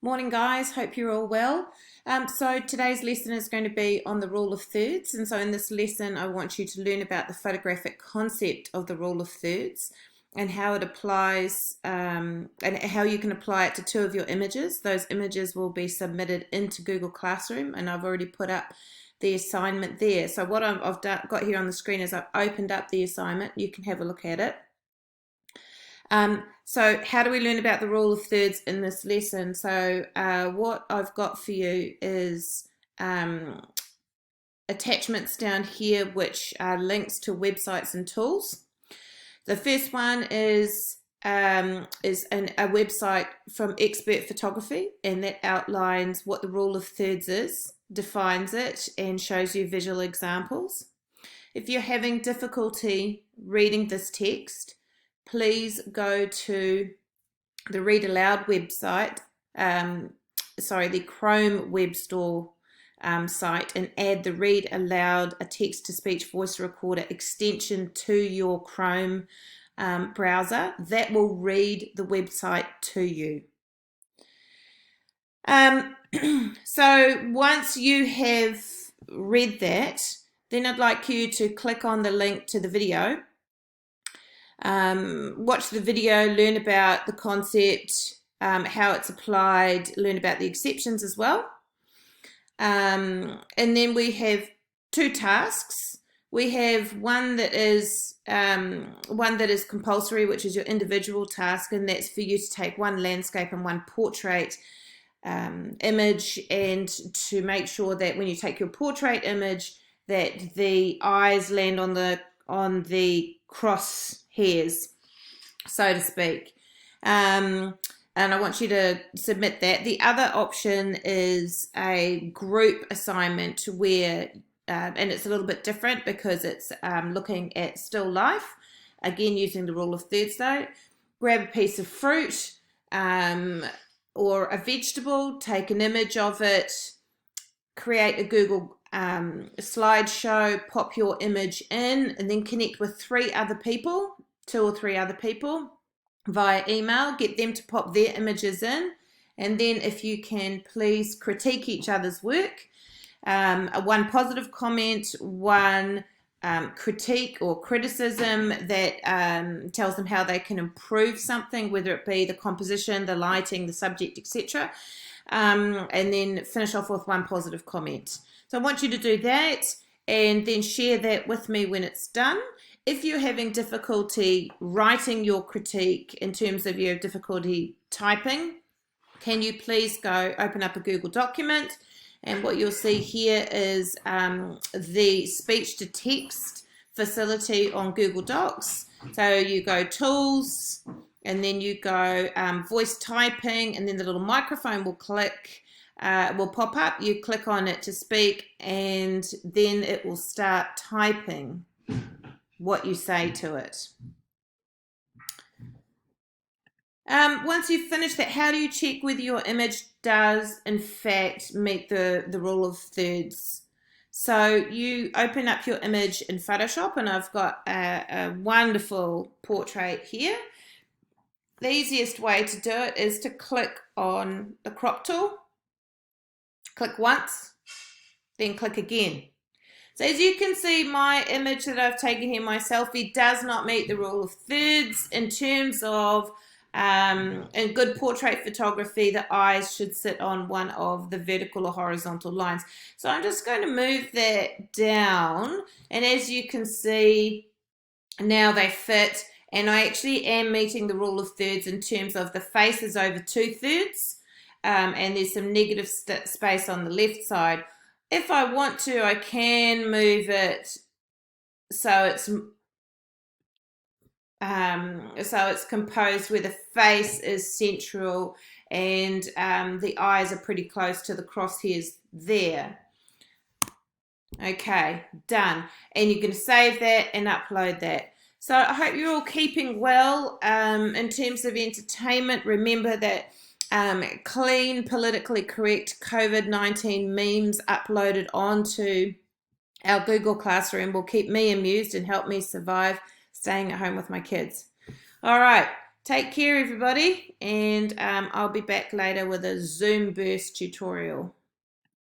Morning, guys. Hope you're all well. So today's lesson is going to be on the rule of thirds. And so in this lesson, I want you to learn about the photographic concept of the rule of thirds and how it applies and how you can apply it to two of your images. Those images will be submitted into Google Classroom, and I've already put up the assignment there. So what I've got here on the screen is I've opened up the assignment. You can have a look at it. So how do we learn about the rule of thirds in this lesson? So what I've got for you is attachments down here, which are links to websites and tools. The first one is a website from Expert Photography, and that outlines what the rule of thirds is, defines it, and shows you visual examples. If you're having difficulty reading this text, please go to the Read Aloud website, the Chrome Web Store site, and add the Read Aloud, a text-to-speech voice recorder extension to your Chrome browser. That will read the website to you. So once you have read that, then I'd like you to click on the link to the video. Watch the video, learn about the concept, how it's applied, learn about the exceptions as well. And then we have two tasks. We have one that is compulsory, which is your individual task, and that's for you to take one landscape and one portrait image, and to make sure that when you take your portrait image, that the eyes land on the cross hairs, so to speak. And I want you to submit that. The other option is a group assignment where, and it's a little bit different because it's looking at still life, again using the rule of thirds though. Grab a piece of fruit or a vegetable, take an image of it, create a Google slideshow, pop your image in, and then connect with two or three other people via email, get them to pop their images in, and then if you can, please critique each other's work. One positive comment, one critique or criticism that tells them how they can improve something, whether it be the composition, the lighting, the subject, etc. And then finish off with one positive comment. So I want you to do that and then share that with me when it's done. If you're having difficulty writing your critique in terms of your difficulty typing, can you please go open up a Google document, and what you'll see here is the speech to text facility on Google Docs. So you go tools, and then you go voice typing, and then the little microphone will pop up. You click on it to speak, and then it will start typing what you say to it. Once you've finished that, how do you check whether your image does in fact meet the rule of thirds? So you open up your image in Photoshop, and I've got a wonderful portrait here. The easiest way to do it is to click on the crop tool, click once, then click again. So as you can see, my image that I've taken here, my selfie, does not meet the rule of thirds in terms of in good portrait photography, the eyes should sit on one of the vertical or horizontal lines. So I'm just going to move that down, and as you can see, now they fit, and I actually am meeting the rule of thirds in terms of the face is over 2/3, and there's some negative space on the left side. If I want to, I can move it so it's composed where the face is central and the eyes are pretty close to the crosshairs there. Okay, done. And you're going to save that and upload that. So I hope you're all keeping well. In terms of entertainment, remember that clean, politically correct COVID-19 memes uploaded onto our Google Classroom will keep me amused and help me survive staying at home with my kids. All right, Take care, everybody, and I'll be back later with a Zoom Burst tutorial.